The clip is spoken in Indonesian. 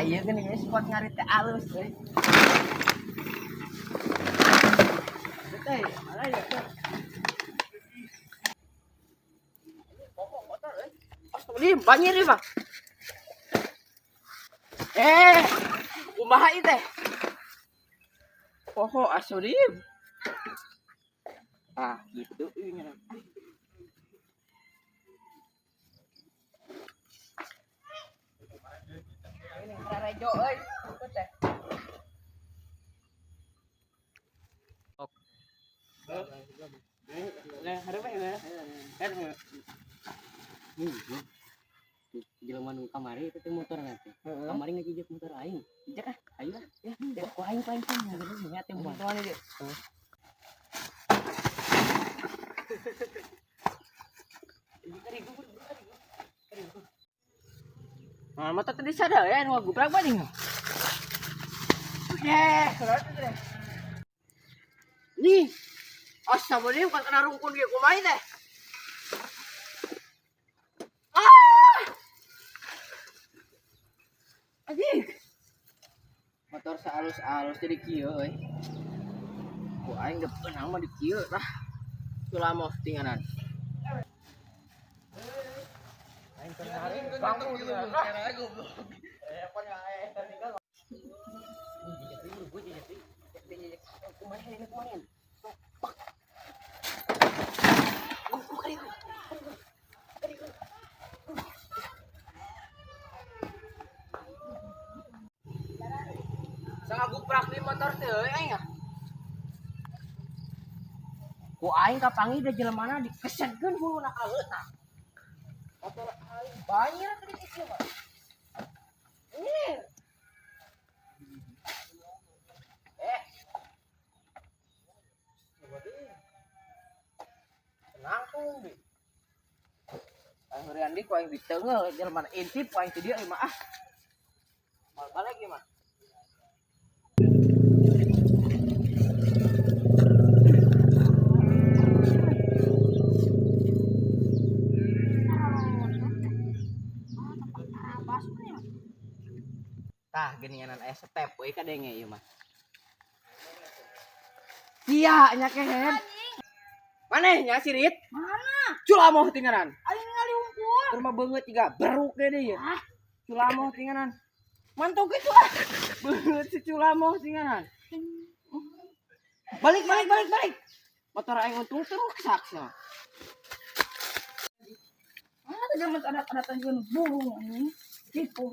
ieu geuning ge spot ngarit teh alus euy. Teh, ala ya. Pokok motor euy. Astagfirullah, banjir ieu, Bang. Kumaha ieu teh? Poho asudim. Ah, gitu ini. Ini rejo euy. Teh. Jelema nu kamari itu teh motor nanti. Kamari ngejejek motor aing. Jek ah. Ayo lah, ya. Ku aing paling kan ingat teh motor. Tuan ini. Nah, motor tadi sadar ya, nu gubrak baning. Deh. Nih. Astagfirullah, bukan kena rungkun ge kumaha teh? Anjing. Motor sealus-alus jadi kieu euy. Ku aing depeunang mah di kieu tah. Sulamo tinganan. Aing kemarin bangku tinganan. Goblok. Pokoknya tadi kan. Kumaha ini kemarin? Sangat guprak di motor teh euy aing ah. Ku aing kapangi da jelemana dikesetkeun huluna ka leutak. Motor aing banyak tadi kieu mah. Ini. Tenang tuh, Bi. Aing heureun di ku aing di teungeuh jelemana intip ku aing teh dieu mah ah. Balik ieu mah. Tah geuninganan aya step we kadenge ieu mah. Iya nya kehen. Maneh nya sirit? Mana? Culamoh tinganan. Aing ningali unggul. Keur mah beungeut jiga beruk ge deui. Culamoh tinganan. Mantok gitu ah. Beungeut si culamoh tinganan. Balik. Motor aing untung terus saksa. Mana teh ada tanjeun burung anjing. Tipu.